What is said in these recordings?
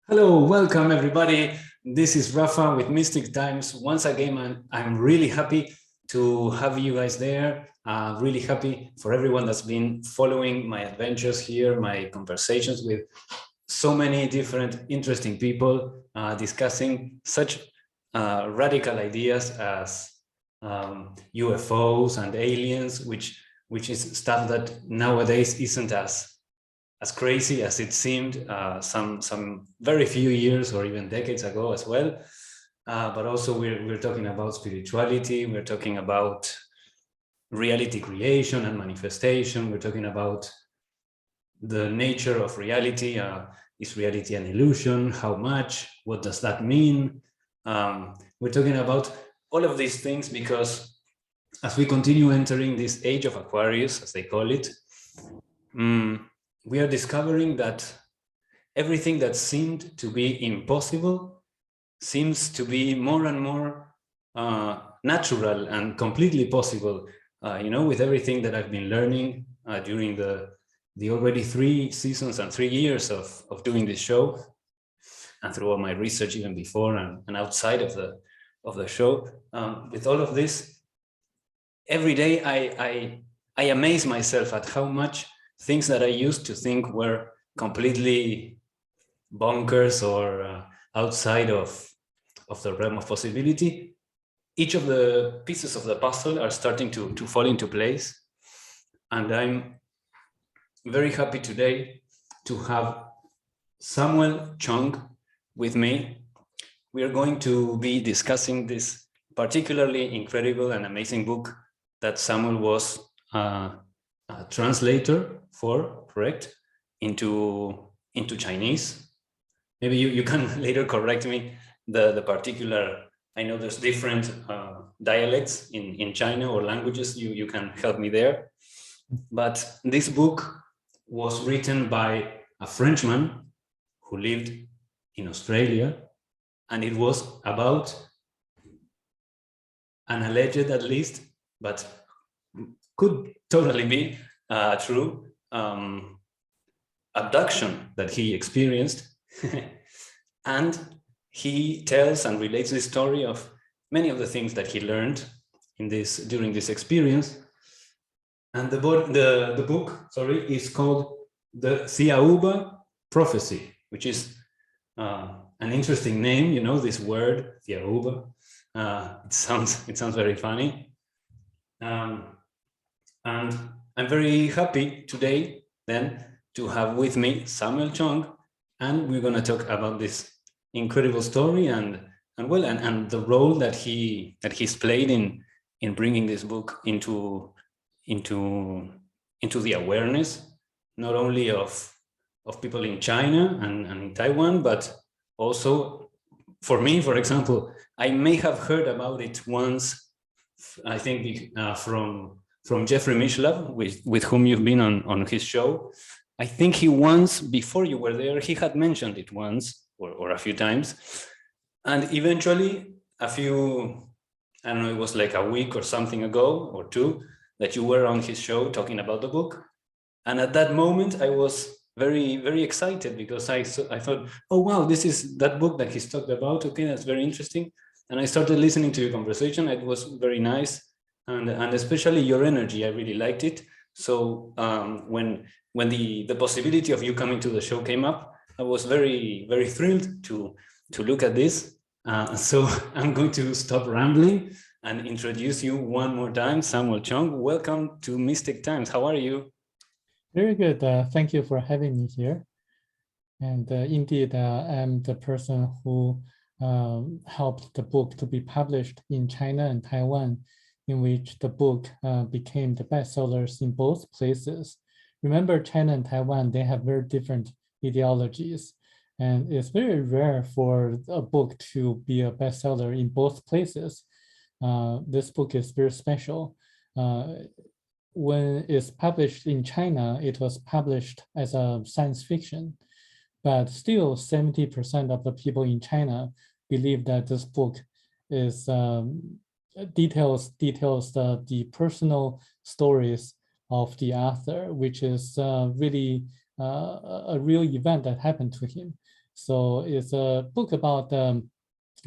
Hello, welcome everybody. This is Rafa with Mystic Times. Once again, I'm really happy to have you guys there. Really happy for everyone that's been following my adventures here, my conversations with so many different interesting people discussing such radical ideas as UFOs and aliens, which is stuff that nowadays isn't as crazy as it seemed some very few years or even decades ago as well. But also we're talking about spirituality, we're talking about reality creation and manifestation, we're talking about the nature of reality. Is reality an illusion? How much? What does that mean? We're talking about all of these things because as we continue entering this age of Aquarius, as they call it, we are discovering that everything that seemed to be impossible seems to be more and more natural and completely possible. With everything that I've been learning during the already 3 seasons and 3 years of doing this show, and through all my research even before and outside of the show, with all of this, every day I amaze myself at how much things that I used to think were completely bonkers or outside of the realm of possibility, each of the pieces of the puzzle are starting to fall into place. And I'm very happy today to have Samuel Chong with me. We are going to be discussing this particularly incredible and amazing book that Samuel was a translator for, correct, into Chinese. Maybe you can later correct me. The particular, I know there's different dialects in China or languages. You can help me there. But this book was written by a Frenchman who lived in Australia, and it was about an alleged, at least, but could totally be true, abduction that he experienced. And he tells and relates the story of many of the things that he learned during this experience. And the book is called the Thiaoouba Prophecy, which is an interesting name. You know, this word Thiaoouba. It sounds very funny. And I'm very happy today then to have with me Samuel Chong, and we're going to talk about this incredible story and the role that he's played in bringing this book into the awareness, not only of people in China and in Taiwan, but also for me, for example. I may have heard about it once, I think, from Jeffrey Mishlove, with whom you've been on his show. I think he once, before you were there, he had mentioned it once or a few times. And eventually, I don't know, it was like a week or something ago or two, that you were on his show talking about the book. And at that moment, I was very, very excited because I thought, oh, wow, this is that book that he's talked about. Okay, that's very interesting. And I started listening to your conversation. It was very nice. And especially your energy, I really liked it. So when the possibility of you coming to the show came up, I was very, very thrilled to look at this. So I'm going to stop rambling and introduce you one more time, Samuel Chong. Welcome to Mystic Times. How are you? Very good. Thank you for having me here. And indeed, I'm the person who helped the book to be published in China and Taiwan, in which the book became the bestsellers in both places. Remember, China and Taiwan, they have very different ideologies, and it's very rare for a book to be a bestseller in both places. This book is very special. When it's published in China, it was published as a science fiction, but still 70% of the people in China believe that this book is details the personal stories of the author, which is really a real event that happened to him. So it's a book about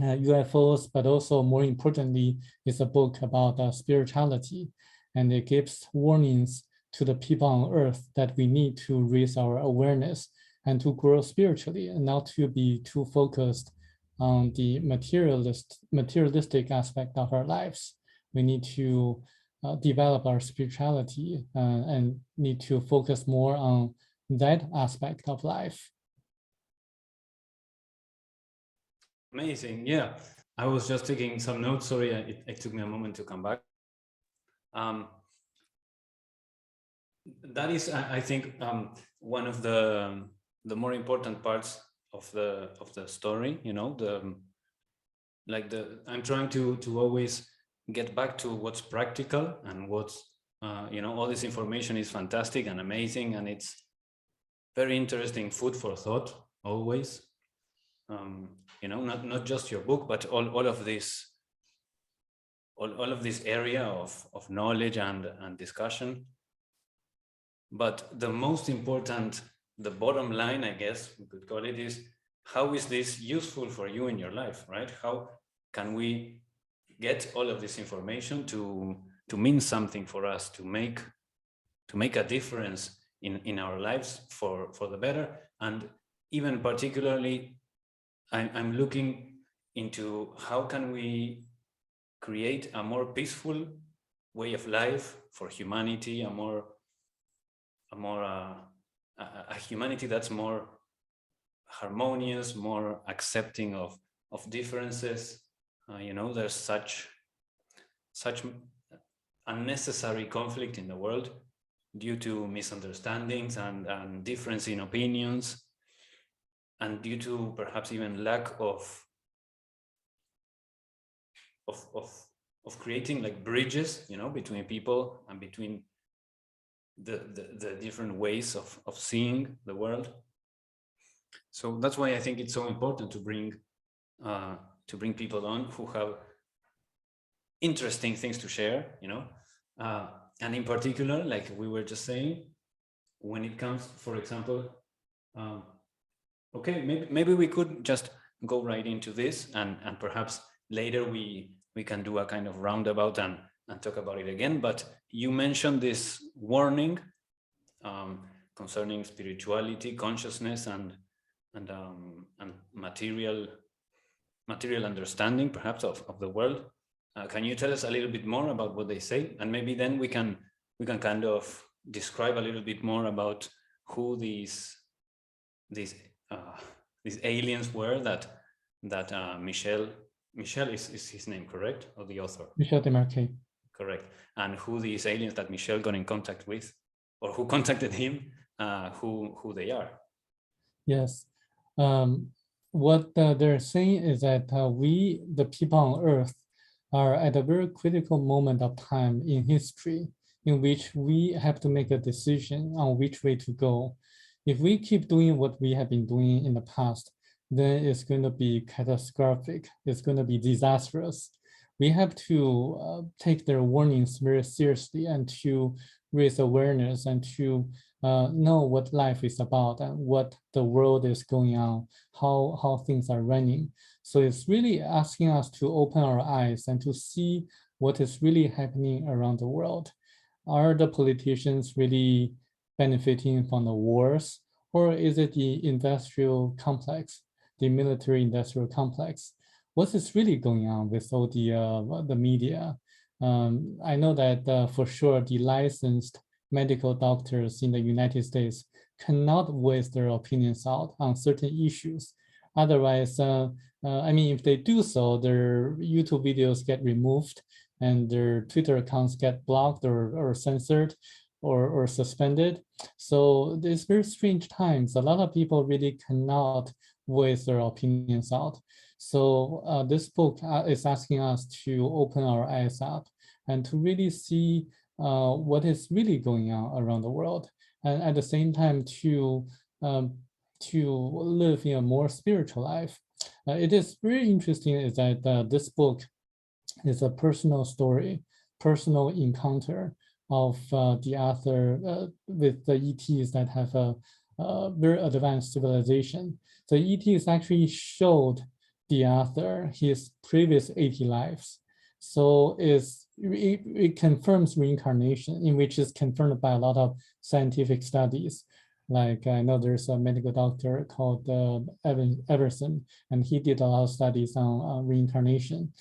UFOs, but also more importantly, it's a book about spirituality. And it gives warnings to the people on earth that we need to raise our awareness and to grow spiritually and not to be too focused on the materialistic aspect of our lives. We need to develop our spirituality and need to focus more on that aspect of life. Amazing. Yeah, I was just taking some notes. Sorry, it took me a moment to come back. That is, I think, one of the more important parts of the story. You know, I'm trying to always get back to what's practical and what's you know, all this information is fantastic and amazing, and it's very interesting food for thought always. You know, not just your book, but all of this area of knowledge and discussion. But the most important, the bottom line, I guess we could call it, is how is this useful for you in your life, right? How can we get all of this information to mean something for us, to make a difference in our lives for the better? And even particularly, I'm looking into how can we create a more peaceful way of life for humanity, a humanity that's more harmonious, more accepting of differences. You know, there's such unnecessary conflict in the world due to misunderstandings and difference in opinions, and due to perhaps even lack of creating like bridges, you know, between people and between the different ways of seeing the world. So that's why I think it's so important to bring people on who have interesting things to share, you know, and in particular, like we were just saying, when it comes, for example, okay, maybe we could just go right into this, and perhaps later we can do a kind of roundabout and talk about it again. But you mentioned this warning concerning spirituality, consciousness, and material understanding, perhaps, of the world. Can you tell us a little bit more about what they say, and maybe then we can kind of describe a little bit more about who these aliens were that Michel is his name, correct? Or the author? Michel Desmarquet. Correct. And who these aliens that Michel got in contact with, or who contacted him, who they are. Yes. What they're saying is that we, the people on Earth, are at a very critical moment of time in history in which we have to make a decision on which way to go. If we keep doing what we have been doing in the past, then it's going to be catastrophic. It's going to be disastrous. We have to take their warnings very seriously and to raise awareness and to know what life is about and what the world is going on, how things are running. So it's really asking us to open our eyes and to see what is really happening around the world. Are the politicians really benefiting from the wars, or is it the industrial complex, the military industrial complex? What is really going on with all the media? I know that for sure the licensed medical doctors in the United States cannot voice their opinions out on certain issues. Otherwise, I mean, if they do so, their YouTube videos get removed and their Twitter accounts get blocked or censored or suspended. So there's very strange times. A lot of people really cannot voice their opinions out. So this book is asking us to open our eyes up and to really see what is really going on around the world, and at the same time to live in a more spiritual life. It is very interesting is that this book is a personal story, personal encounter of the author with the ETs that have very advanced civilization. The ETs actually showed the author his previous 80 lives. So it confirms reincarnation, in which is confirmed by a lot of scientific studies. Like I know there's a medical doctor called Everson, and he did a lot of studies on reincarnation.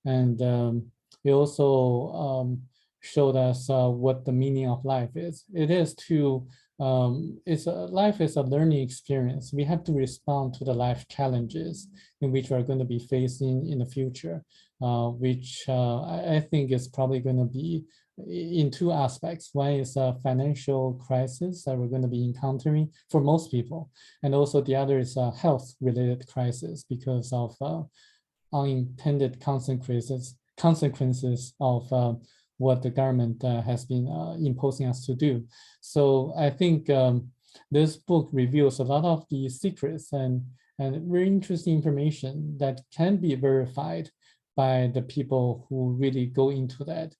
And he also showed us what the meaning of life is. It is to life is a learning experience. We have to respond to the life challenges in which we're going to be facing in the future, which I think is probably going to be in two aspects. One is a financial crisis that we're going to be encountering for most people. And also the other is a health-related crisis because of unintended consequences of what the government has been imposing us to do. So I think this book reveals a lot of the secrets and very interesting information that can be verified by the people who really go into that.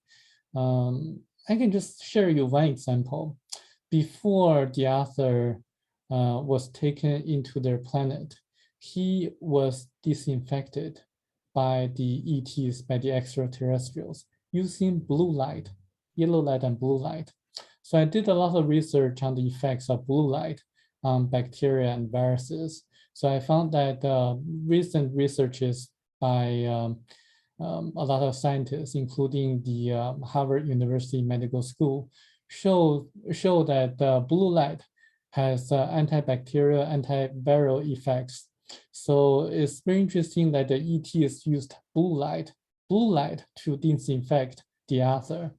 I can just share you one example. Before the author was taken into their planet, he was disinfected by the ETs, by the extraterrestrials, using blue light, yellow light and blue light. So I did a lot of research on the effects of blue light on bacteria and viruses. So I found that recent researches by a lot of scientists, including the Harvard University Medical School, show that blue light has antibacterial, antiviral effects. So it's very interesting that the ETs used blue light to disinfect the author.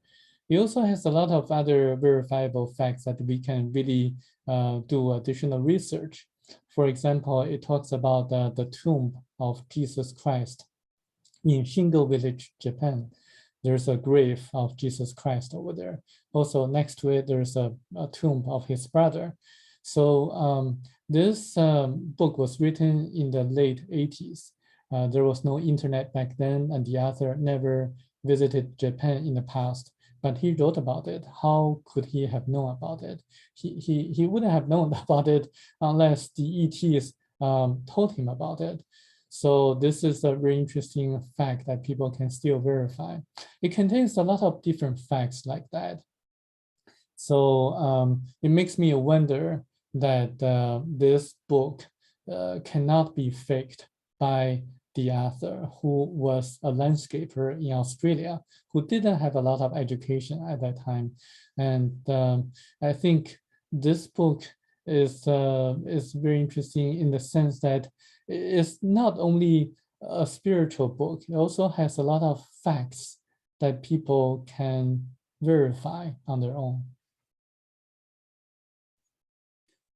It also has a lot of other verifiable facts that we can really do additional research. For example, it talks about the tomb of Jesus Christ in Shingo Village, Japan. There's a grave of Jesus Christ over there. Also next to it, there's a tomb of his brother. So this book was written in the late 80s. There was no internet back then, and the author never visited Japan in the past, but he wrote about it. How could he have known about it? He wouldn't have known about it unless the ETs told him about it. So this is a very interesting fact that people can still verify. It contains a lot of different facts like that. So it makes me wonder that this book cannot be faked by the author, who was a landscaper in Australia, who didn't have a lot of education at that time. And I think this book is very interesting in the sense that it's not only a spiritual book, it also has a lot of facts that people can verify on their own.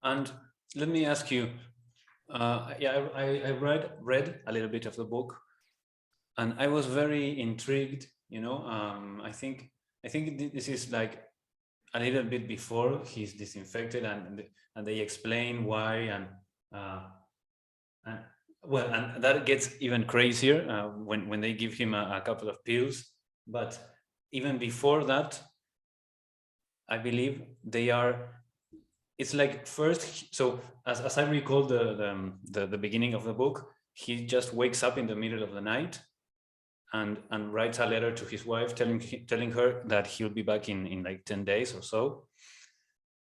And let me ask you, yeah, I read a little bit of the book, and I was very intrigued. You know, I think this is like a little bit before he's disinfected, and they explain why, and well, and that gets even crazier when they give him a couple of pills. But even before that, I believe they are. It's like first, so as I recall the beginning of the book, he just wakes up in the middle of the night and writes a letter to his wife telling her that he'll be back in like 10 days or so.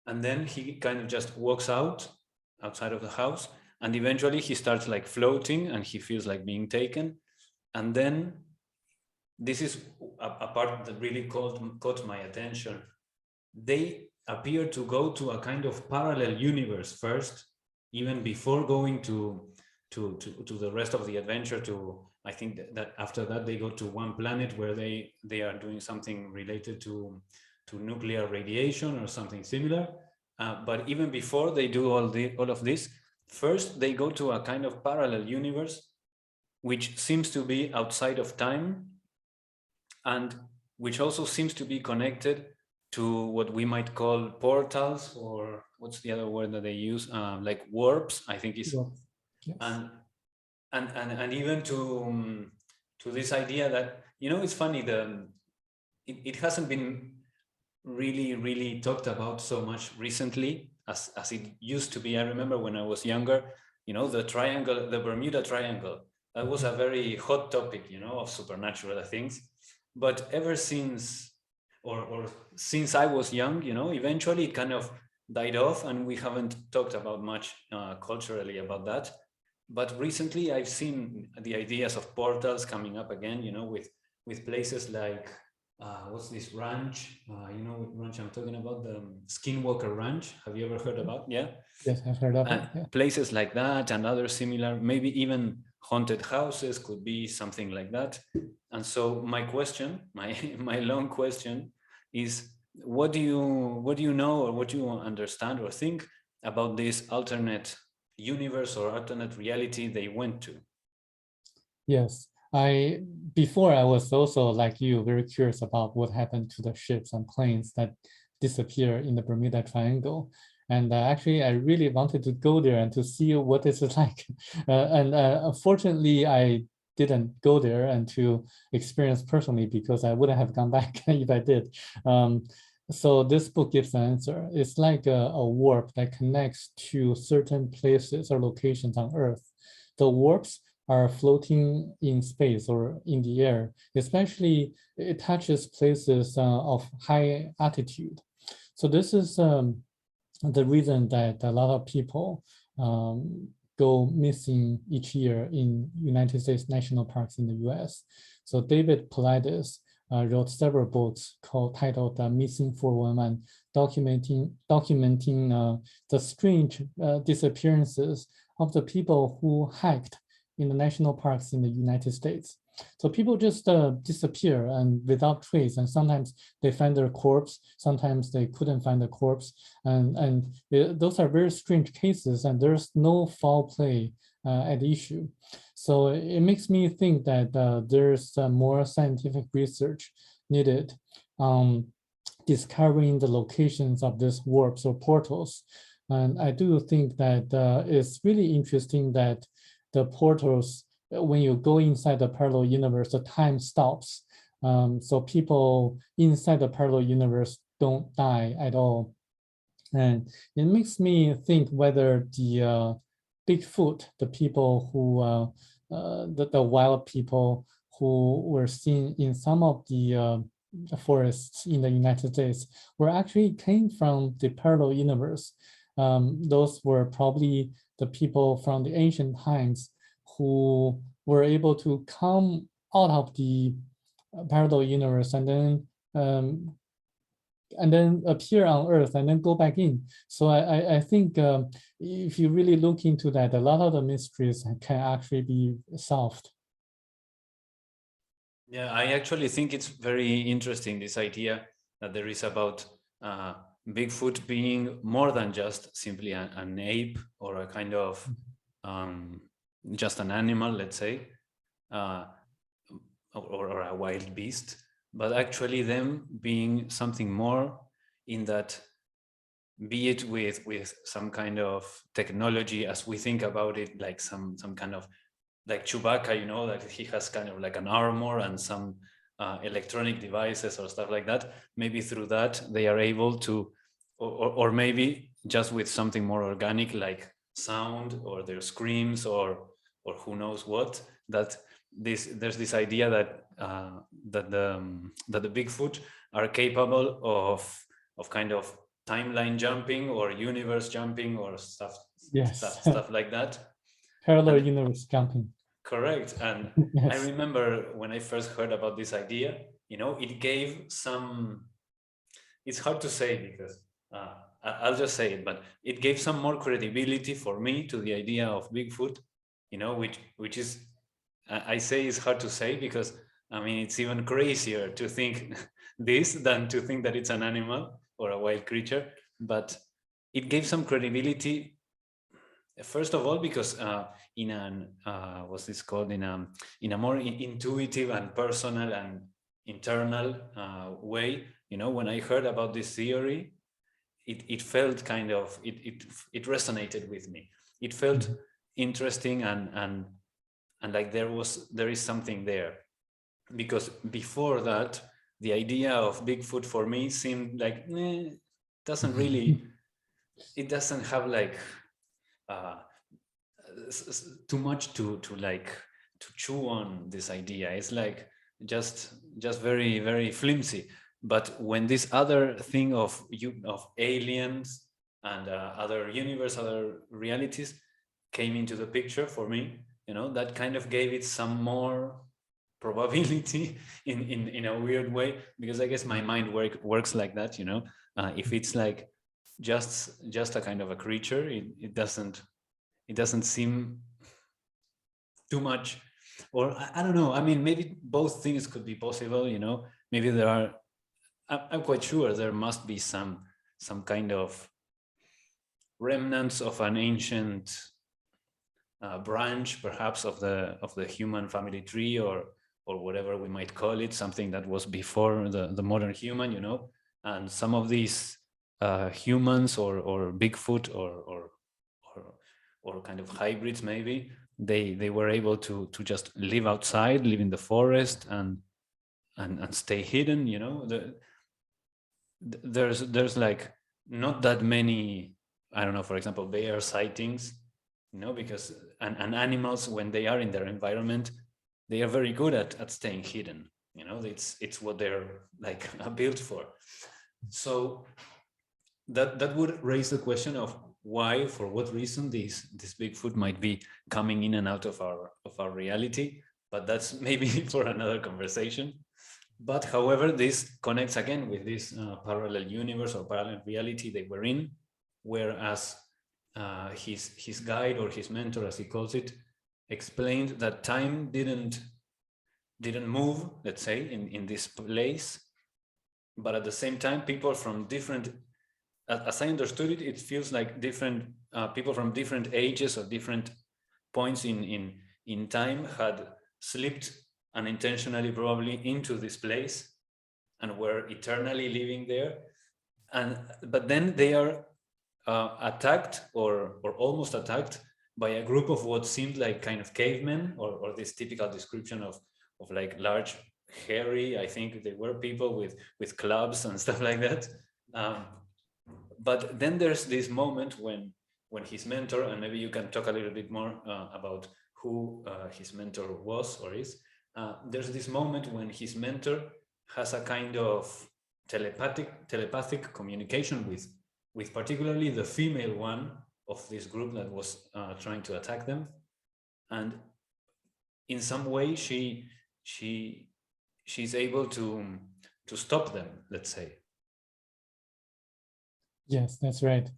And then he kind of just walks outside of the house, and eventually he starts like floating and he feels like being taken. And then this is a part that really caught my attention. They appear to go to a kind of parallel universe first, even before going to the rest of the adventure. I think that after that they go to one planet where they are doing something related to nuclear radiation or something similar. But even before they do all of this, first they go to a kind of parallel universe, which seems to be outside of time, and which also seems to be connected to what we might call portals, or what's the other word that they use, like warps, I think is. Yes. And even to this idea that, you know, it's funny, it hasn't been really talked about so much recently, as it used to be. I remember when I was younger, you know, the triangle, the Bermuda Triangle, that was a very hot topic, you know, of supernatural things. But ever since, or since I was young, you know, eventually it kind of died off, and we haven't talked about much culturally about that. But recently I've seen the ideas of portals coming up again, you know, with places like, what's this ranch? You know what ranch I'm talking about? The Skinwalker Ranch. Have you ever heard about? Yeah. Yes, I've heard of it. Yeah. Places like that and other similar, maybe even haunted houses could be something like that. And so my question, my long question is, what do you know, or what do you understand or think about this alternate universe or alternate reality they went to? Yes, before I was also like you, very curious about what happened to the ships and planes that disappear in the Bermuda Triangle. And actually, I really wanted to go there and to see what is it like. Unfortunately, I didn't go there and to experience personally, because I wouldn't have gone back if I did. So this book gives an answer. It's like a warp that connects to certain places or locations on Earth. The warps are floating in space or in the air, especially it touches places of high altitude. So this is the reason that a lot of people go missing each year in United States national parks in the US. So David Paulides wrote several books titled Missing 411, documenting the strange disappearances of the people who hiked in the national parks in the United States. So people just disappear and without trace, and sometimes they find their corpse, sometimes they couldn't find the corpse, and those are very strange cases, and there's no foul play at issue. So it makes me think that there's more scientific research needed discovering the locations of these warps or portals. And I do think that it's really interesting that the portals, when you go inside the parallel universe, the time stops. So people inside the parallel universe don't die at all. And it makes me think whether the Bigfoot, the people who, the wild people who were seen in some of the forests in the United States were actually came from the parallel universe. Those were probably the people from the ancient times who were able to come out of the parallel universe and then appear on Earth and then go back in. So I think if you really look into that, a lot of the mysteries can actually be solved. Yeah, I actually think it's very interesting, this idea that there is about Bigfoot being more than just simply an ape or a kind of just an animal, let's say, or a wild beast, but actually them being something more, in that, be it with some kind of technology as we think about it, like some kind of, like Chewbacca, you know, that he has kind of like an armor and some electronic devices or stuff like that. Maybe through that they are able to, or maybe just with something more organic, like sound or their screams or who knows what, that there's this idea that that the Bigfoot are capable of kind of timeline jumping or universe jumping or stuff like that. Parallel universe jumping. Correct. And yes. I remember when I first heard about this idea, you know, it gave some, it's hard to say because I'll just say it, but it gave some more credibility for me to the idea of Bigfoot, you know, which is, I say it's hard to say because, I mean, it's even crazier to think this than to think that it's an animal or a wild creature, but it gave some credibility. First of all, because in an what's this called, in a more intuitive and personal and internal way, you know, when I heard about this theory, it felt kind of, it resonated with me. It felt interesting and like there is something there, because before that the idea of Bigfoot for me seemed like doesn't really it doesn't have like too much to like to chew on this idea. It's like just very, very flimsy. But when this other thing of aliens and other universe, other realities came into the picture for me, you know, that kind of gave it some more probability in a weird way, because I guess my mind works like that, you know. If it's like just a kind of a creature, it doesn't seem too much, or I don't know. I mean, maybe both things could be possible, you know. Maybe there are, I'm quite sure there must be some kind of remnants of an ancient branch, perhaps of the human family tree, or whatever we might call it, something that was before the modern human, you know. And some of these humans or Bigfoot or kind of hybrids, maybe they were able to just live outside, live in the forest, and stay hidden, you know. There's like not that many, I don't know, for example, bear sightings, you know, because and animals, when they are in their environment, they are very good at staying hidden, you know. It's what they're like built for. So that would raise the question of why, for what reason this Bigfoot might be coming in and out of our reality. But that's maybe for another conversation. But however, this connects again with this parallel universe or parallel reality they were in, whereas his guide, or his mentor, as he calls it, explained that time didn't move, let's say, in this place, but at the same time, people from different, as I understood it, it feels like different people from different ages or different points in time had slipped unintentionally, probably, into this place and were eternally living there. But then they are attacked or almost attacked by a group of what seemed like kind of cavemen, or this typical description of like large, hairy, I think they were people with clubs and stuff like that. But then there's this moment when his mentor, and maybe you can talk a little bit more about who his mentor was or is. There's this moment when his mentor has a kind of telepathic communication with particularly the female one of this group that was trying to attack them, and in some way she's able to stop them, let's say. Yes, that's right.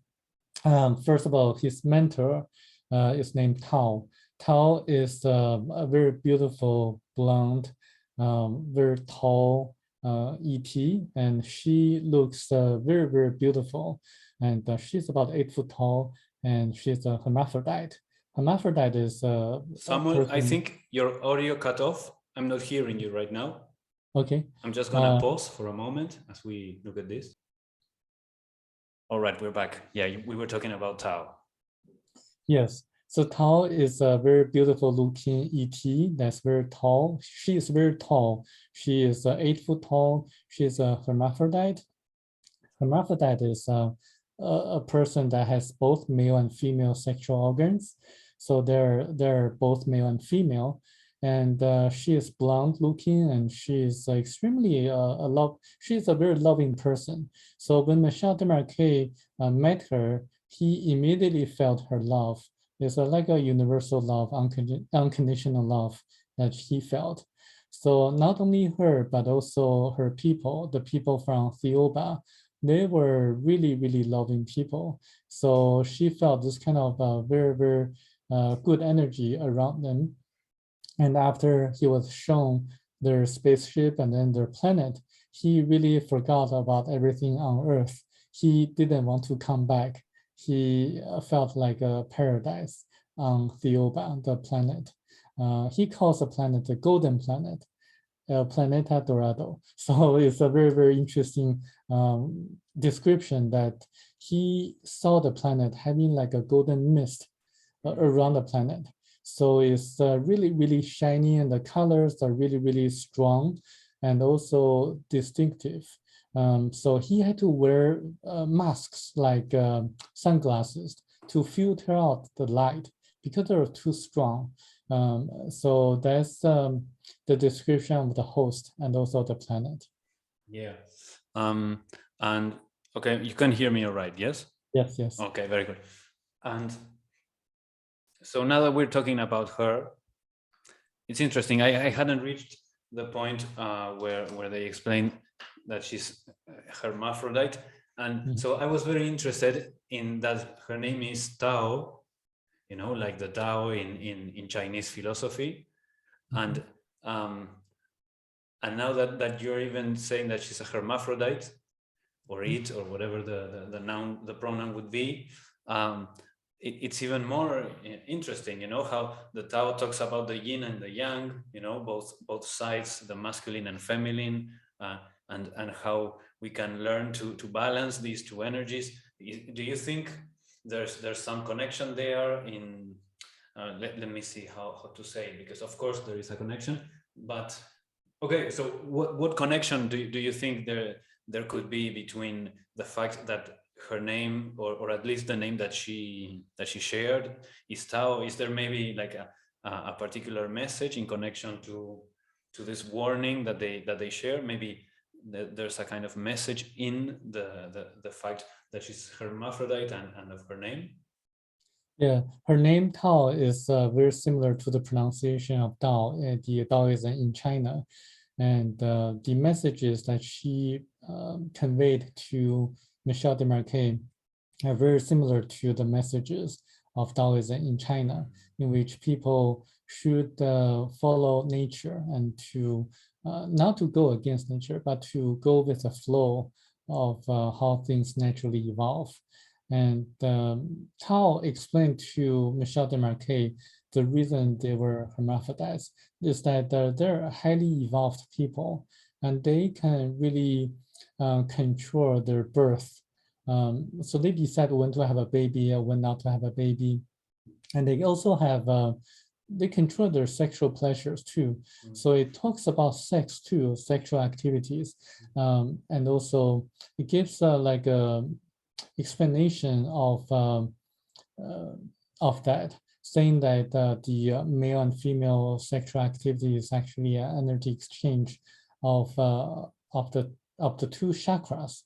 First of all, his mentor is named Thao. Thao is a very beautiful blonde, very tall ET, and she looks very, very beautiful. And she's about 8 foot tall, and she's a hermaphrodite. Hermaphrodite is Samuel, I think your audio cut off. I'm not hearing you right now. Okay. I'm just gonna pause for a moment as we look at this. All right, we're back. Yeah, we were talking about Tao. Yes. So Tao is a very beautiful looking ET that's very tall. She is very tall. She is 8 foot tall. She's a hermaphrodite. Hermaphrodite is a person that has both male and female sexual organs. So they're both male and female. And she is blonde looking, and she is extremely she's a very loving person. So when Michel Demarque met her, he immediately felt her love. It's like a universal love, unconditional love that he felt. So not only her, but also her people, the people from Thiaoouba, they were really, really loving people. So she felt this kind of very, very good energy around them. And after he was shown their spaceship and then their planet, he really forgot about everything on Earth. He didn't want to come back. He felt like a paradise on Thiaoouba, the planet. He calls the planet the golden planet, Planeta Dorado. So it's a very, very interesting description that he saw the planet having like a golden mist around the planet. So it's really, really shiny, and the colors are really, really strong and also distinctive. So he had to wear masks like sunglasses to filter out the light because they were too strong. So that's the description of the host and also the planet. Yeah. And okay, you can hear me all right, yes? Yes, yes. Okay, very good. And so now that we're talking about her, it's interesting. I hadn't reached the point where they explain that she's hermaphrodite. And so I was very interested in that her name is Tao, you know, like the Tao in Chinese philosophy. And now that you're even saying that she's a hermaphrodite, or it, or whatever the pronoun would be, it's even more interesting, you know, how the Tao talks about the yin and the yang, you know, both sides, the masculine and feminine, and how we can learn to balance these two energies. Do you think there's some connection there in let me see how to say it, because of course there is a connection, but okay, so what connection do you think there could be between the fact that her name, or at least the name that she shared, is Tao? Is there maybe like a particular message in connection to this warning that they share? Maybe there's a kind of message in the fact that she's hermaphrodite and of her name. Yeah, her name Tao is very similar to the pronunciation of Tao, the Taoism in China. And the messages that she conveyed to Michel Desmarquet are very similar to the messages of Taoism in China, in which people should follow nature and to not to go against nature, but to go with the flow of how things naturally evolve. And Tao explained to Michel Desmarquet the reason they were hermaphrodites is that they're highly evolved people, and they can really control their birth. So they decide when to have a baby or when not to have a baby. And they also have, they control their sexual pleasures too. So it talks about sex too, sexual activities. And also it gives like a explanation of that, saying that the male and female sexual activity is actually an energy exchange of the two chakras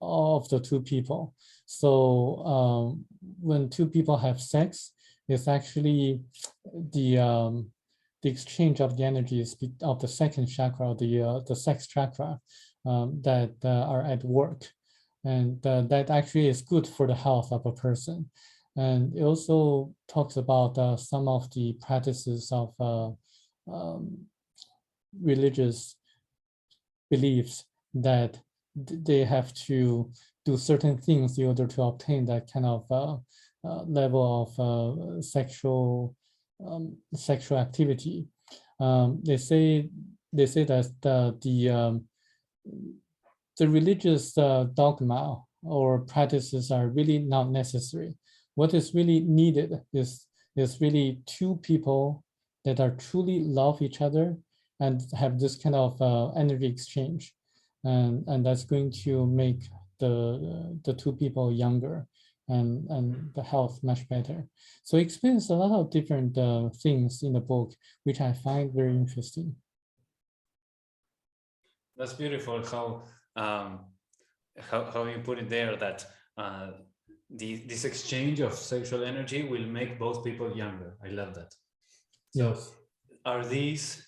of the two people. So when two people have sex, it's actually the exchange of the energies of the second chakra, the sex chakra, that are at work, and that actually is good for the health of a person. And it also talks about some of the practices of religious beliefs that they have to do certain things in order to obtain that kind of level of sexual activity. They say that the religious dogma or practices are really not necessary. What is really needed is really two people that are truly love each other and have this kind of energy exchange, and that's going to make the two people younger and the health much better. So it explains a lot of different things in the book, which I find very interesting. That's beautiful how you put it there, that this exchange of sexual energy will make both people younger. I love that. So yes. Are these,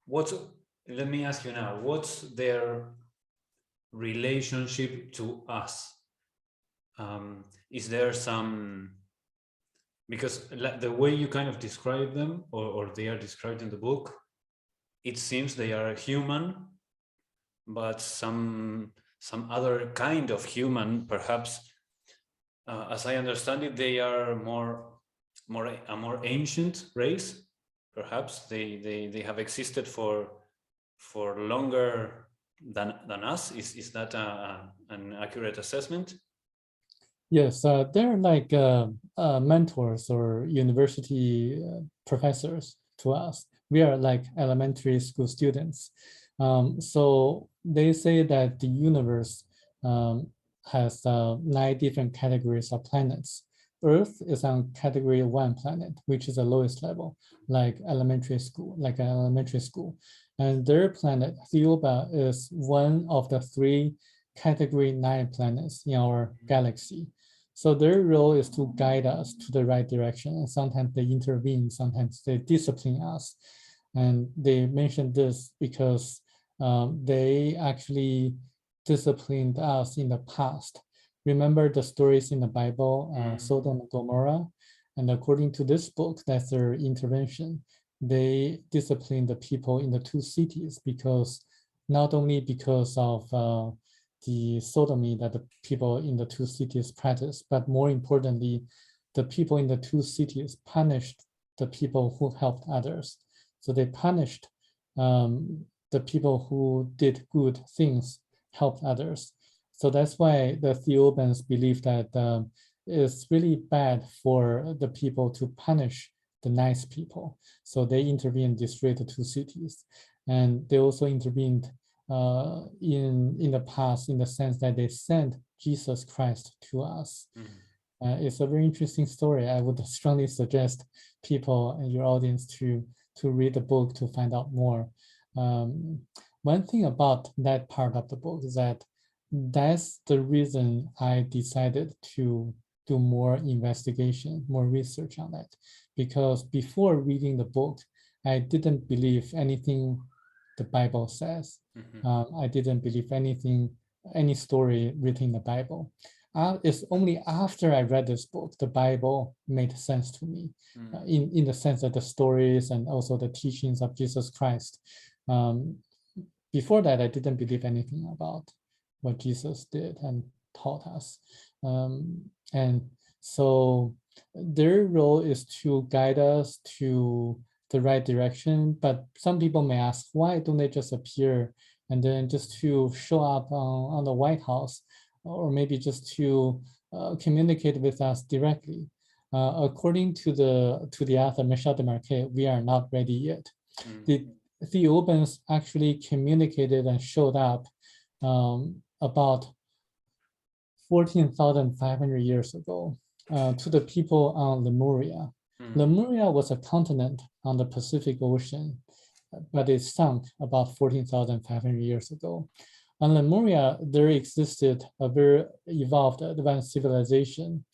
let me ask you now, what's their relationship to us? Is there some, because the way you kind of describe them, or they are described in the book, it seems they are human, but some other kind of human, perhaps. As I understand it, they are a more ancient race. Perhaps they have existed for longer than us. Is that an accurate assessment? Yes, they're like mentors or university professors to us. We are like elementary school students. So they say that the universe has 9 different categories of planets. Earth is on category 1 planet, which is the lowest level, like an elementary school. And their planet, Thiaoouba, is one of the 3 category 9 planets in our galaxy. So their role is to guide us to the right direction. And sometimes they intervene, sometimes they discipline us. And they mentioned this because they actually disciplined us in the past. Remember the stories in the Bible, Sodom and Gomorrah? And according to this book, that's their intervention. They disciplined the people in the 2 cities because not only because of the sodomy that the people in the 2 cities practiced, but more importantly, the people in the 2 cities punished the people who helped others. So they punished the people who did good things, helped others. So that's why the Thiaoubans believe that it's really bad for the people to punish the nice people. So they intervened, destroyed the 2 cities. And they also intervened in the past in the sense that they sent Jesus Christ to us. It's a very interesting story. I would strongly suggest people in your audience to read the book to find out more. One thing about that part of the book is that that's the reason I decided to do more investigation, more research on that. Because before reading the book, I didn't believe anything the Bible says. I didn't believe any story written in the Bible. It's only after I read this book, the Bible made sense to me, in the sense that the stories and also the teachings of Jesus Christ. Before that, I didn't believe anything about what Jesus did and taught us. And so their role is to guide us to the right direction. But some people may ask, why don't they just appear and then just to show up on the White House, or maybe just to communicate with us directly? According to the author Michel Desmarquet, we are not ready yet. The Thiaoubans actually communicated and showed up about 14,500 years ago to the people on Lemuria. Lemuria was a continent on the Pacific Ocean, but it sunk about 14,500 years ago. On Lemuria, there existed a very evolved, advanced civilization,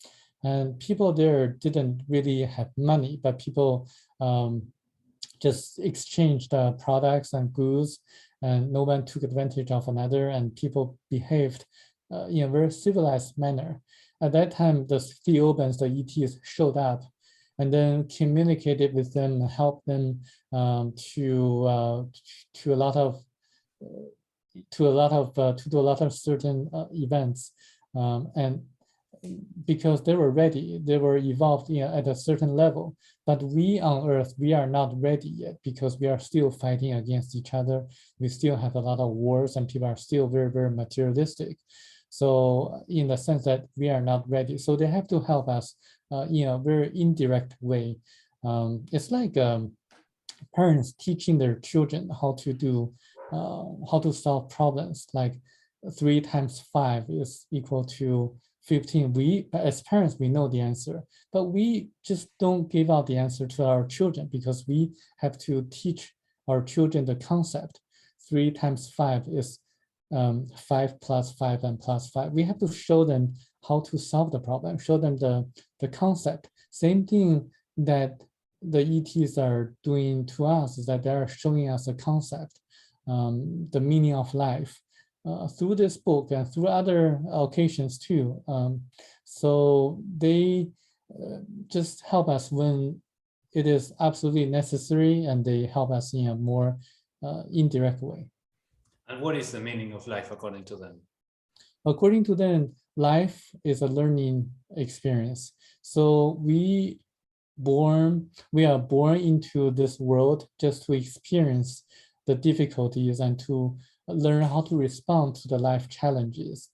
and people there didn't really have money, but people just exchanged products and goods, and no one took advantage of another, and people behaved in a very civilized manner. At that time, the Thiaoubans, the ETs, showed up and then communicated with them, helped them to do a lot of certain events, and because they were ready, they were evolved at a certain level. But we on Earth, we are not ready yet because we are still fighting against each other. We still have a lot of wars, and people are still very, very materialistic. So in the sense that we are not ready, so they have to help us in a very indirect way. It's like parents teaching their children how to solve problems, like 3 times 5 is equal to 15. We, as parents, we know the answer, but we just don't give out the answer to our children because we have to teach our children the concept. 3 times 5 is 5 plus 5 and plus 5. We have to show them how to solve the problem, show them the concept. Same thing that the ETs are doing to us is that they are showing us a concept, the meaning of life, through this book and through other occasions too. So they just help us when it is absolutely necessary, and they help us in a more indirect way. And what is the meaning of life according to them? According to them, life is a learning experience. So we are born into this world just to experience the difficulties and to learn how to respond to the life challenges.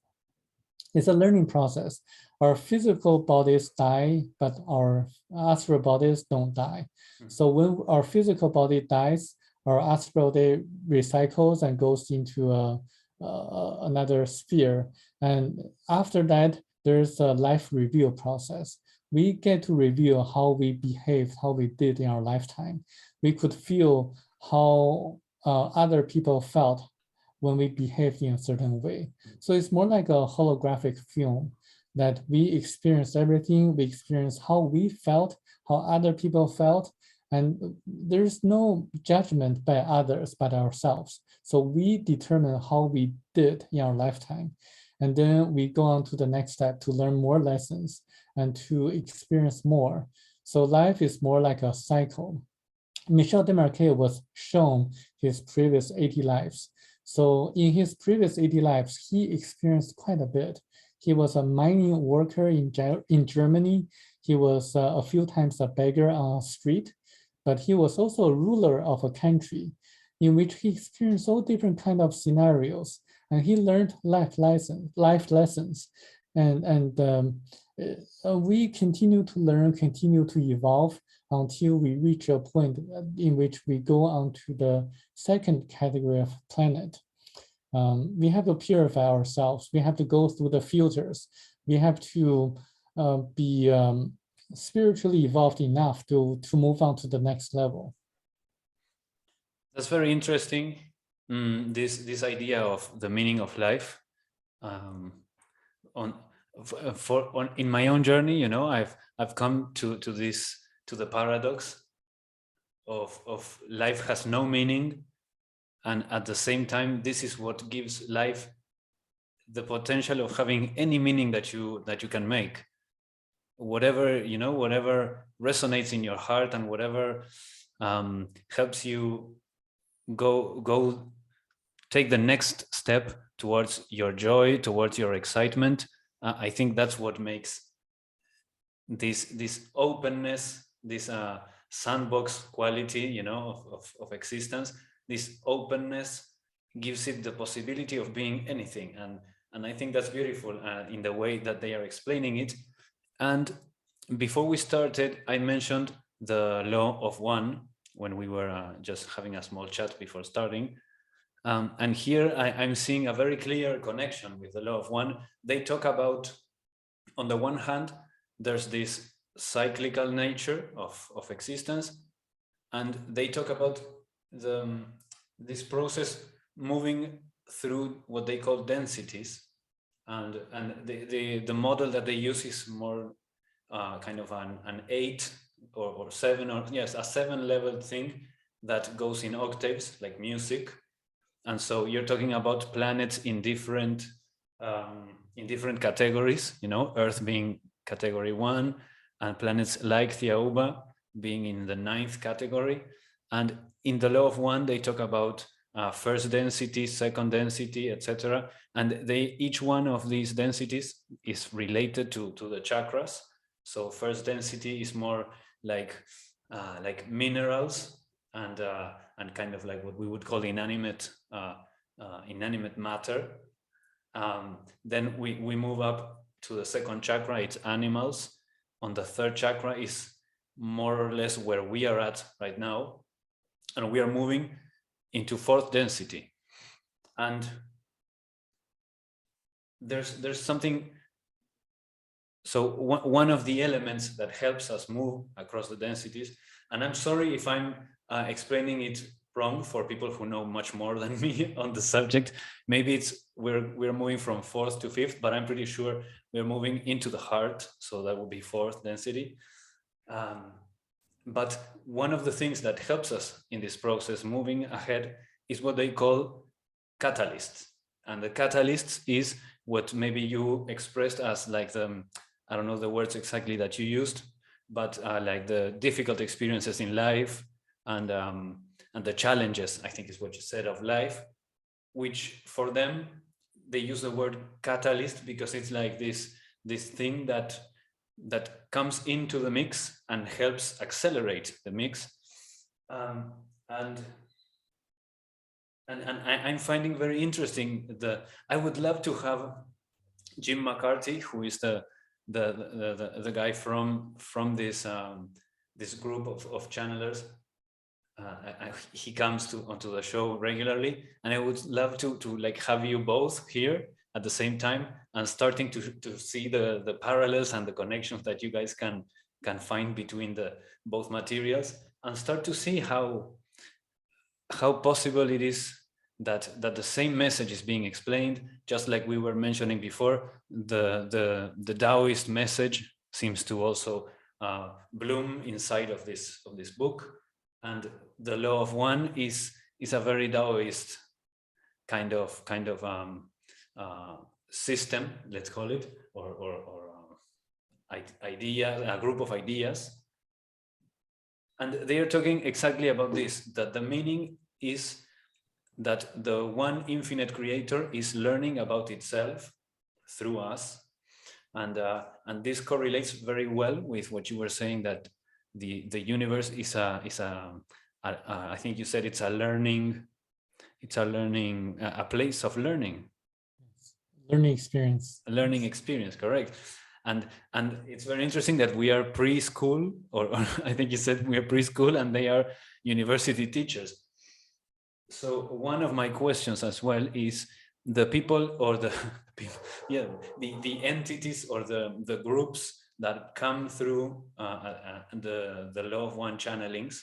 It's a learning process. Our physical bodies die, but our astral bodies don't die. So when our physical body dies, our astral day recycles and goes into another sphere. And after that, there's a life review process. We get to review how we behaved, how we did in our lifetime. We could feel how other people felt when we behaved in a certain way. So it's more like a holographic film that we experience everything, we experience how we felt, how other people felt, and there's no judgment by others but ourselves. So we determine how we did in our lifetime. And then we go on to the next step to learn more lessons and to experience more. So life is more like a cycle. Michel Desmarquet was shown his previous 80 lives. So in his previous 80 lives, he experienced quite a bit. He was a mining worker in Germany. He was a few times a beggar on a street, but he was also a ruler of a country in which he experienced all different kind of scenarios, and he learned life lessons. We continue to learn, continue to evolve until we reach a point in which we go on to the second category of planet. We have to purify ourselves. We have to go through the filters. We have to be spiritually evolved enough to move on to the next level. That's very interesting. This idea of the meaning of life. In my own journey, you know, I've come to the paradox of life has no meaning, and at the same time, this is what gives life the potential of having any meaning that you can make. Whatever, you know, whatever resonates in your heart and whatever helps you go take the next step towards your joy, towards your excitement. I think that's what makes this openness, this sandbox quality, you know, of existence. This openness gives it the possibility of being anything, and I think that's beautiful in the way that they are explaining it. And before we started, I mentioned the law of one when we were just having a small chat before starting. And here I'm seeing a very clear connection with the law of one. They talk about, on the one hand, there's this cyclical nature of existence, and they talk about this process moving through what they call densities. And the model that they use is more kind of an 8 or 7, or yes, a 7-level thing that goes in octaves, like music. And so you're talking about planets in different categories, you know, Earth being category 1, and planets like Thiaoouba being in the 9th category. And in the law of one, they talk about first density, second density, etc. And each one of these densities is related to the chakras. So first density is more like minerals and kind of like what we would call inanimate matter. Then we move up to the second chakra, it's animals. On the third chakra is more or less where we are at right now. And we are moving into fourth density. And there's something. So one of the elements that helps us move across the densities, and I'm sorry if I'm explaining it wrong for people who know much more than me on the subject. Maybe it's we're moving from fourth to fifth, but I'm pretty sure we're moving into the heart, so that would be fourth density. But one of the things that helps us in this process moving ahead is what they call catalysts. And the catalysts is what maybe you expressed as like I don't know the words exactly that you used, but like the difficult experiences in life and the challenges, I think is what you said, of life, which for them, they use the word catalyst because it's like this thing that comes into the mix and helps accelerate the mix. And I'm finding very interesting I would love to have Jim McCarthy, who is the guy from this group of channelers. he comes onto the show regularly, and I would love to like have you both here at the same time and starting to see the parallels and the connections that you guys can find between the both materials, and start to see how possible it is that the same message is being explained, just like we were mentioning before. The Taoist message seems to also bloom inside of this book, and the law of one is a very Taoist kind of system, let's call it, or idea, a group of ideas. And they are talking exactly about this, that the meaning is that the one infinite creator is learning about itself through us. And this correlates very well with what you were saying, that the universe is I think you said it's a place of learning. Learning experience. A learning experience, correct. And it's very interesting that we are preschool, or I think you said we are preschool, and they are university teachers. So one of my questions as well is the people, or the people, yeah, the entities or the groups that come through the law of one channelings.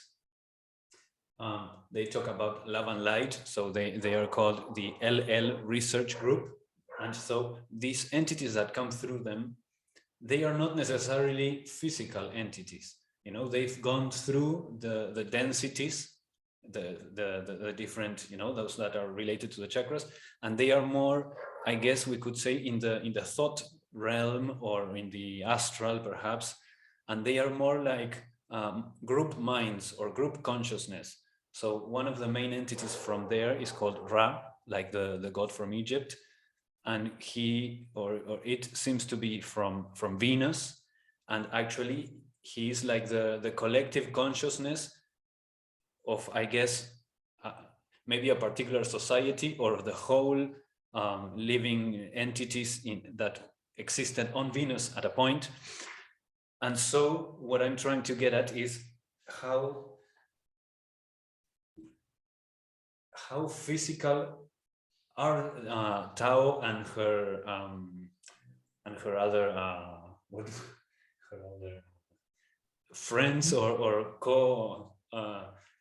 They talk about love and light, so they are called the LL research group. And so these entities that come through them, they are not necessarily physical entities. You know, they've gone through the densities, the different, you know, those that are related to the chakras, and they are more, I guess we could say, in the thought realm, or in the astral perhaps, and they are more like group minds or group consciousness. So one of the main entities from there is called Ra, like the god from Egypt, and he or it seems to be from Venus, and actually he is like the collective consciousness of, I guess, maybe a particular society, or the whole living entities that existed on Venus at a point. And so what I'm trying to get at is how physical are Tao and her other her other friends, or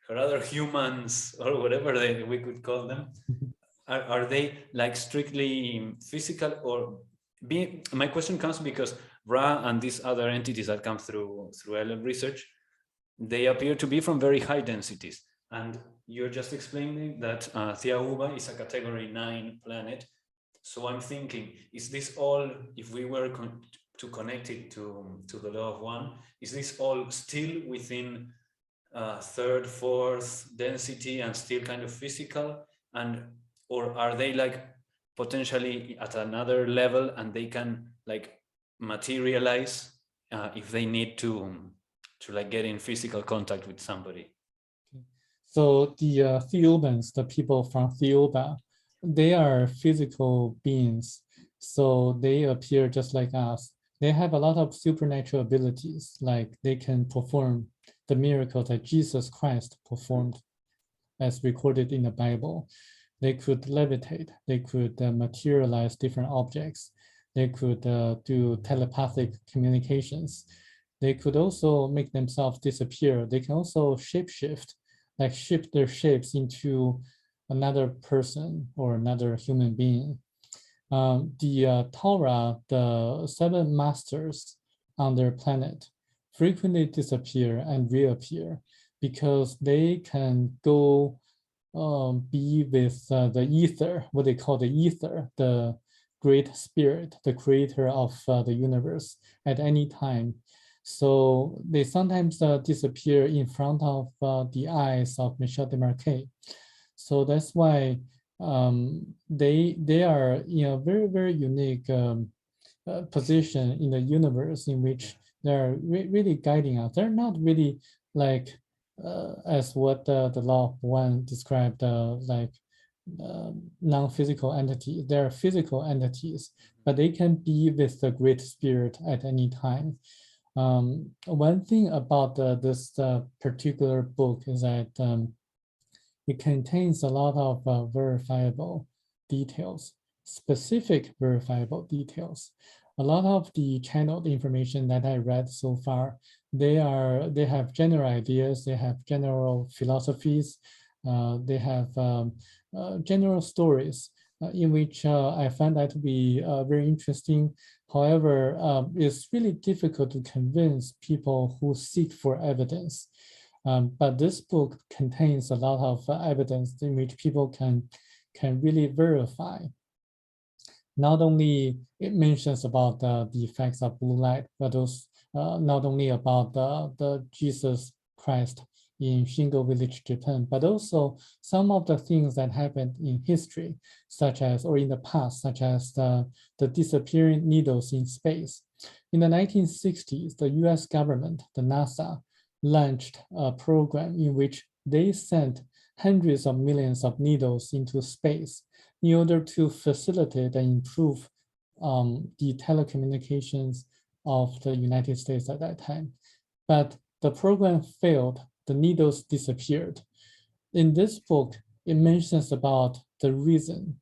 her other humans, or whatever we could call them. Are they like strictly physical, or my question comes because Ra and these other entities that come through LM research, they appear to be from very high densities. And you're just explaining that Thiaoouba is a category 9 planet. So I'm thinking, is this all, if we were to connect it to the law of one, is this all still within third, fourth density and still kind of physical? Or are they like potentially at another level, and they can like materialize if they need to like get in physical contact with somebody? So the Thiaoubans, the people from Thiaouba, they are physical beings. So they appear just like us. They have a lot of supernatural abilities, like they can perform the miracles that Jesus Christ performed as recorded in the Bible. They could levitate, they could materialize different objects. They could do telepathic communications. They could also make themselves disappear. They can also shapeshift, like shift their shapes into another person or another human being. The Torah, the 7 masters on their planet, frequently disappear and reappear because they can go be with the ether, what they call the ether, the great spirit, the creator of the universe at any time. So they sometimes disappear in front of the eyes of Michel Desmarquet. So that's why they are in a very, very unique position in the universe, in which they're really guiding us. They're not really like as what the law of one described, like non-physical entity. They're physical entities, but they can be with the great spirit at any time. One thing about this particular book is that it contains a lot of verifiable details, specific verifiable details. A lot of the channeled information that I read so far, they have general ideas, they have general philosophies, they have general stories in which I find that to be very interesting. However, it's really difficult to convince people who seek for evidence. But this book contains a lot of evidence in which people can really verify. Not only it mentions about the effects of blue light, but also not only about the Jesus Christ in Shingo Village, Japan, but also some of the things that happened in history, such as, or in the past, such as the disappearing needles in space. In the 1960s, the US government, the NASA, launched a program in which they sent hundreds of millions of needles into space in order to facilitate and improve the telecommunications of the United States at that time. But the program failed, the needles disappeared. In this book, it mentions about the reason.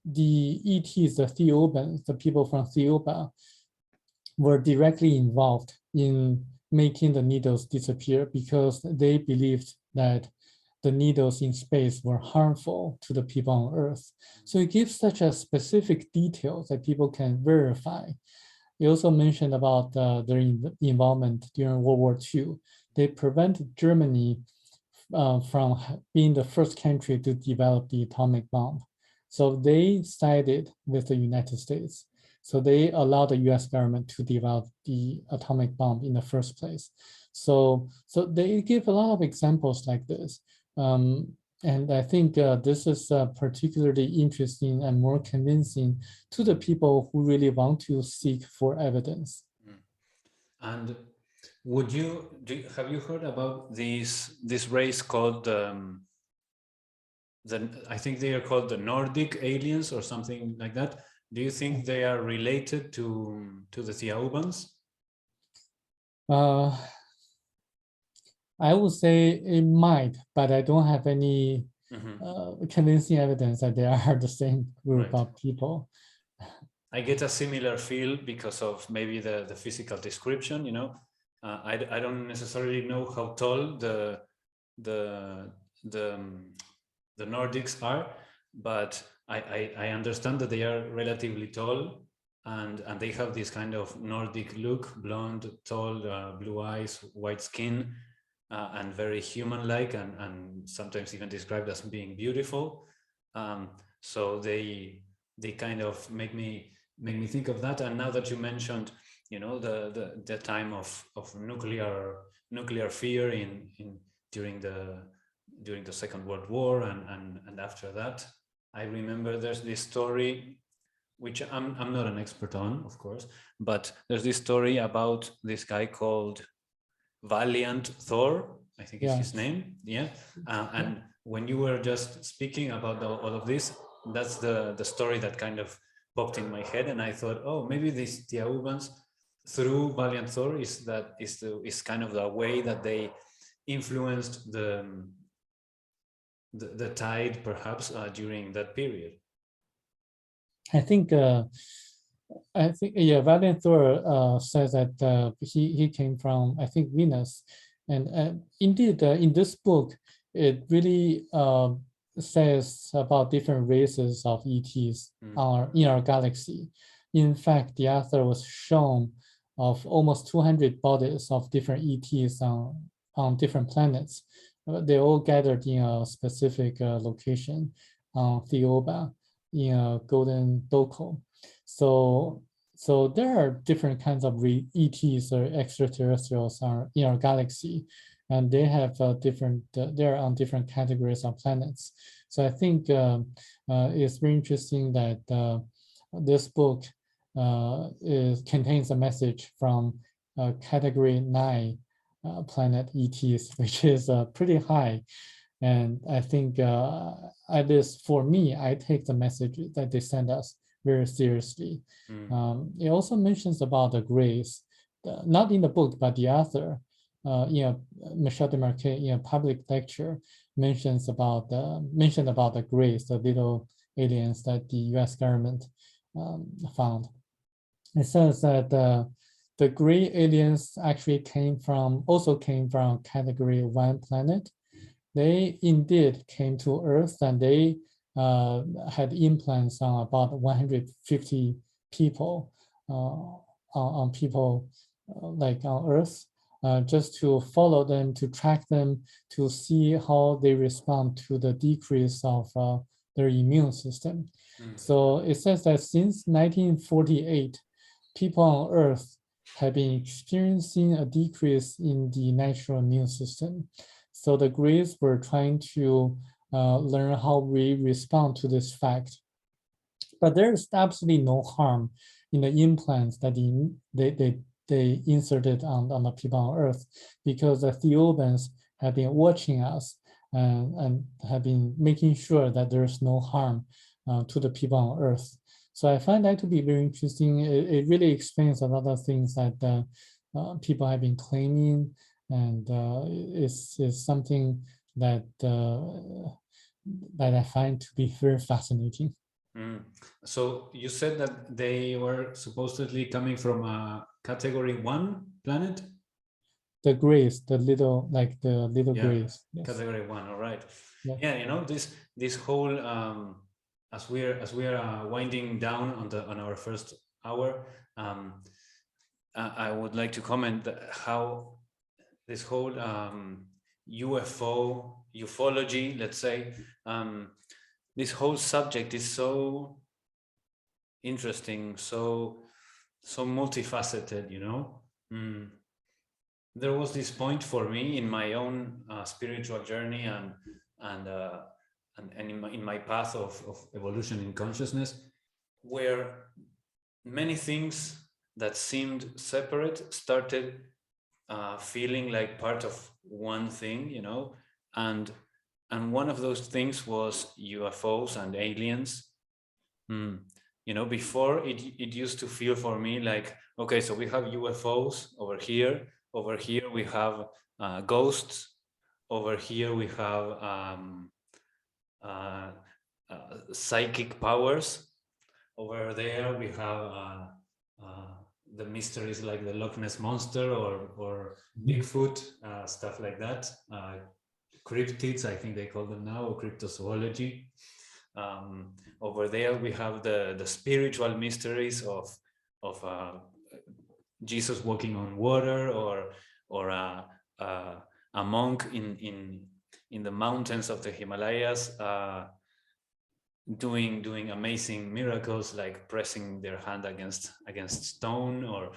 The ETs, the Thiaoubans, the people from Thiaouba, were directly involved in making the needles disappear because they believed that the needles in space were harmful to the people on Earth. So it gives such a specific detail that people can verify. He also mentioned about their involvement during World War II. They prevented Germany from being the first country to develop the atomic bomb. So they sided with the United States. So they allowed the US government to develop the atomic bomb in the first place. So they give a lot of examples like this. And I think this is particularly interesting and more convincing to the people who really want to seek for evidence. And have you heard about this race called I think they are called the Nordic aliens or something like that? Do you think they are related to the Thiaoubans? I would say it might, but I don't have any convincing evidence that they are the same group of people. I get a similar feel because of maybe the physical description, you know. I don't necessarily know how tall the Nordics are, but I understand that they are relatively tall, and they have this kind of Nordic look, blonde, tall, blue eyes, white skin, and very human-like, and sometimes even described as being beautiful. So they kind of make me think of that. And now that you mentioned, you know, the time of nuclear fear during the Second World War and after that, I remember there's this story, which I'm not an expert on, of course, but there's this story about this guy called Valiant Thor, I think is his name. Yeah. And when you were just speaking about all of this, that's the story that kind of popped in my head, and I thought, oh, maybe these Thiaoubans through Valiant Thor is kind of the way that they influenced the tide, perhaps, during that period. I think Valiant Thor says that he came from, I think, Venus, and indeed in this book it really says about different races of ETs in our galaxy. In fact, the author was shown of almost 200 bodies of different ETs on different planets. They all gathered in a specific location on Thiaoouba in a golden doko. So there are different kinds of ETs or extraterrestrials in our galaxy, and they have they're on different categories of planets. So I think it's very interesting that this book contains a message from category 9 planet ETs, which is pretty high. And I think, at least for me, I take the message that they send us very seriously. It also mentions about the grace. not in the book, but the author, Michel Desmarquet, in a public lecture, mentioned about the Greys, the little aliens that the U.S. government found. It says that the gray aliens actually also came from Category 1 planet. They indeed came to Earth, and they had implants on about 150 people, on people like on Earth, just to follow them, to track them, to see how they respond to the decrease of their immune system. So it says that since 1948, people on Earth have been experiencing a decrease in the natural immune system. So the Greys were trying to learn how we respond to this fact. But there's absolutely no harm in the implants that they inserted on the people on Earth, because the Thiaoubans have been watching us and have been making sure that there's no harm to the people on Earth. So I find that to be very interesting. It really explains a lot of things that people have been claiming, and it's something that that I find to be very fascinating. So you said that they were supposedly coming from a Category 1 planet? The Greys, the little Greys. Yes. Category 1, all right. Yeah, you know, this whole as we're winding down on our first hour, I would like to comment how this whole ufology, let's say, this whole subject is so interesting, so multifaceted, you know. There was this point for me in my own spiritual journey and in my path of evolution in consciousness, where many things that seemed separate started feeling like part of one thing, you know, and one of those things was UFOs and aliens. You know, before it used to feel for me like, okay, so we have UFOs over here we have ghosts, over here we have psychic powers, over there we have the mysteries like the Loch Ness Monster or Bigfoot, stuff like that, cryptids, I think they call them now, or cryptozoology. Over there we have the spiritual mysteries of Jesus walking on water, or a monk in the mountains of the Himalayas doing amazing miracles, like pressing their hand against stone, or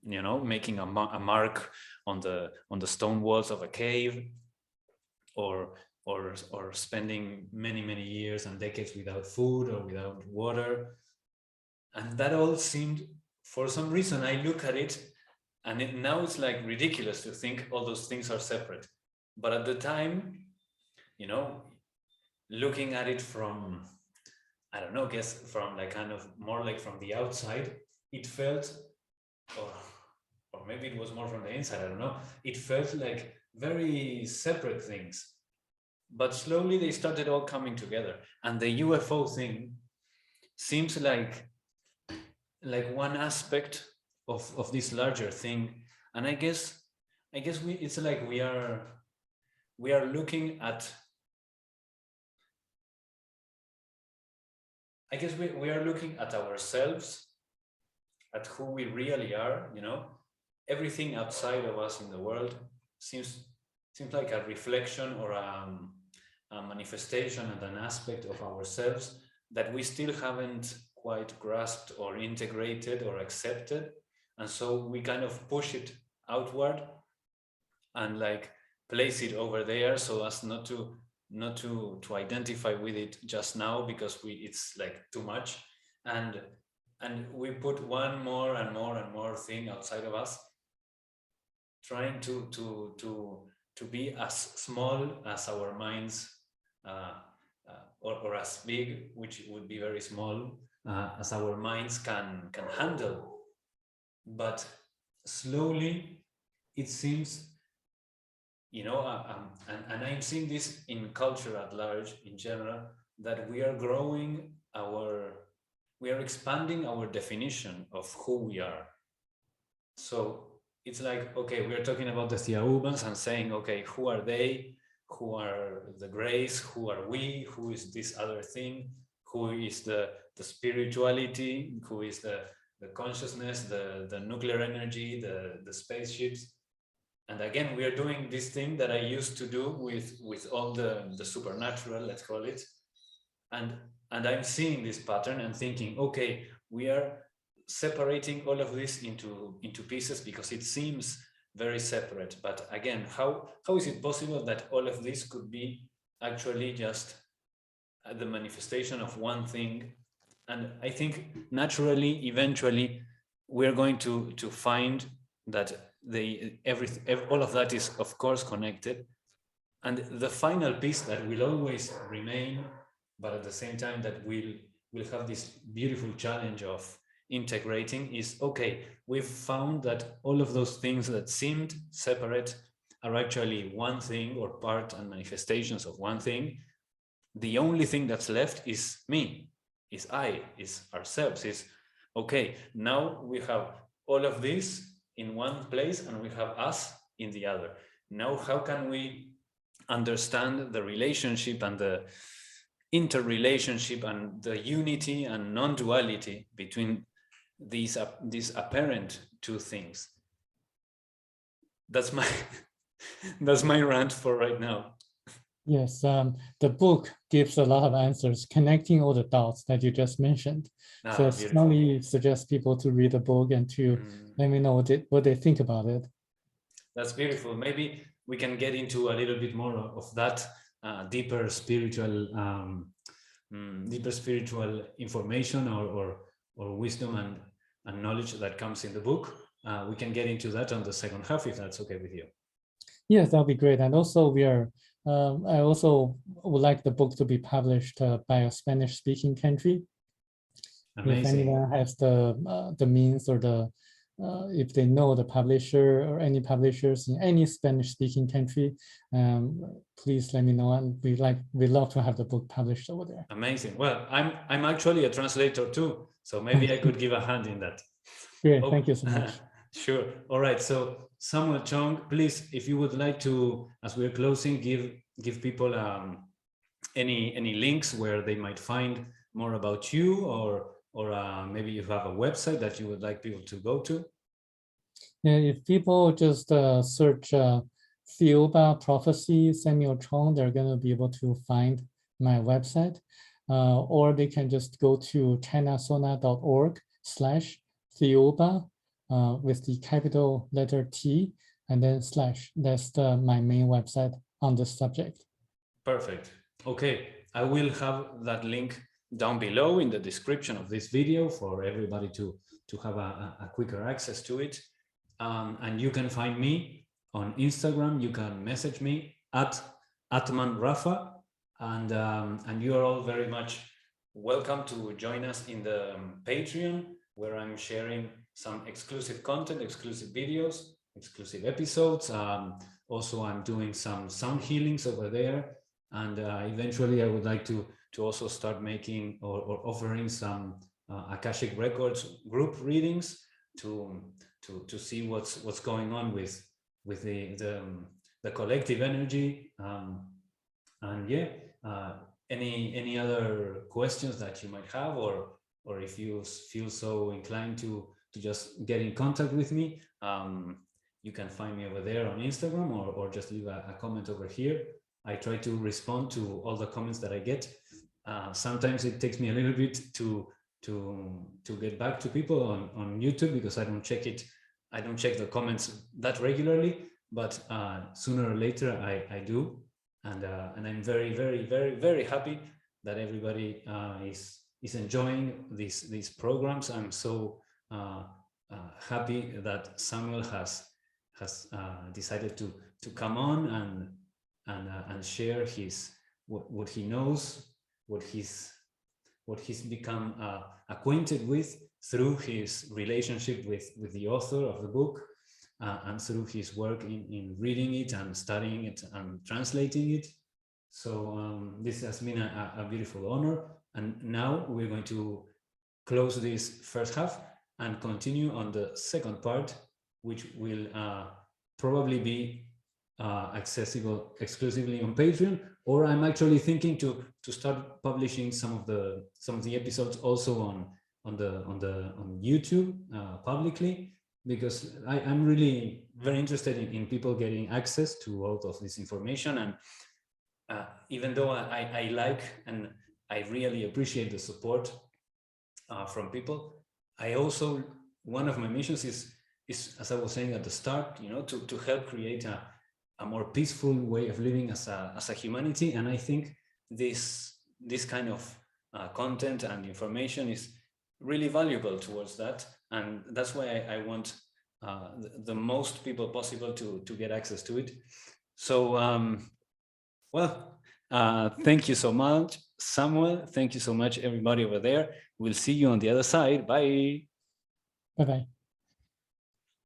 you know, making a mark on the stone walls of a cave, or spending many years and decades without food or without water. And that all seemed, for some reason, I look at it and now it's like ridiculous to think all those things are separate. But at the time, you know, looking at it from, I don't know, guess from like kind of more like from the outside, it felt, or maybe it was more from the inside, I don't know, it felt like very separate things. But slowly they started all coming together. And the UFO thing seems like one aspect of this larger thing. And I guess it's like we are looking at, I guess we are looking at ourselves, at who we really are, you know. Everything outside of us in the world seems like a reflection or a manifestation and an aspect of ourselves that we still haven't quite grasped or integrated or accepted. And so we kind of push it outward and like place it over there so as not to identify with it just now, because it's like too much, and we put one more and more thing outside of us, trying to be as small as our minds, or as big, which would be very small, as our minds can handle. But slowly it seems, you know, and I'm seeing this in culture at large in general, that we are growing we are expanding our definition of who we are. So it's like, okay, we're talking about the Thiaoubans and saying, okay, who are they? Who are the Greys? Who are we? Who is this other thing? Who is the spirituality? Who is the consciousness, the nuclear energy, the spaceships? And again, we are doing this thing that I used to do with all the supernatural, let's call it. And I'm seeing this pattern and thinking, okay, we are separating all of this into pieces because it seems very separate. But again, how is it possible that all of this could be actually just the manifestation of one thing? And I think naturally, eventually, we're going to find that all of that is of course connected. And the final piece that will always remain, but at the same time that we'll have this beautiful challenge of integrating, is, okay, we've found that all of those things that seemed separate are actually one thing, or part and manifestations of one thing. The only thing that's left is me, is I, is ourselves, is, okay, now we have all of this in one place and we have us in the other. Now, how can we understand the relationship and the interrelationship and the unity and non-duality between these apparent two things? That's my that's my rant for right now. Yes, the book gives a lot of answers, connecting all the dots that you just mentioned. So I strongly suggest people to read the book and to let me know what they think about it. That's beautiful. Maybe we can get into a little bit more of that deeper spiritual information or wisdom and knowledge that comes in the book. We can get into that on the second half, if that's okay with you. Yes, that'll be great. And also we are, I also would like the book to be published by a Spanish-speaking country. Amazing. If anyone has the means or if they know the publisher or any publishers in any Spanish-speaking country, please let me know, and we love to have the book published over there. Amazing. Well, I'm actually a translator too, so maybe I could give a hand in that. Great, thank you so much. Sure. All right. So Samuel Chong, please, if you would like to, as we're closing, give people any links where they might find more about you, or maybe you have a website that you would like people to go to. Yeah, if people just search Thiaoouba Prophecy, Samuel Chong, they're going to be able to find my website, or they can just go to chinasona.org/Thiaoouba with the capital letter T and then /. That's my main website on this subject. Perfect. Okay, I will have that link down below in the description of this video for everybody to have a quicker access to it. And you can find me on Instagram. You can message me at @atmanrafa, and you are all very much welcome to join us in the Patreon, where I'm sharing some exclusive content, exclusive videos, exclusive episodes. Also, I'm doing some sound healings over there, and eventually I would like to also start making or offering some Akashic Records group readings to see what's going on with the collective energy. And yeah, any other questions that you might have, or if you feel so inclined to just get in contact with me, you can find me over there on Instagram, or just leave a comment over here. I try to respond to all the comments that I get. Sometimes it takes me a little bit to get back to people on YouTube, because I don't check the comments that regularly, but sooner or later I do, and I'm very, very, very, very happy that everybody is enjoying these programs. I'm so happy that Samuel has decided to come on and share what he knows, what he's become acquainted with through his relationship with the author of the book, and through his work in reading it and studying it and translating it. So this has been a beautiful honor. And now we're going to close this first half and continue on the second part, which will probably be accessible exclusively on Patreon, or I'm actually thinking to start publishing some of the episodes also on YouTube publicly, because I'm really very interested in people getting access to all of this information. And even though I like and I really appreciate the support from people, I also, one of my missions is, as I was saying at the start, to help create a more peaceful way of living as a humanity. And I think this kind of content and information is really valuable towards that. And that's why I want the most people possible to get access to it. So, well, thank you so much, Samuel. Thank you so much, everybody over there. We'll see you on the other side. Bye. Bye-bye.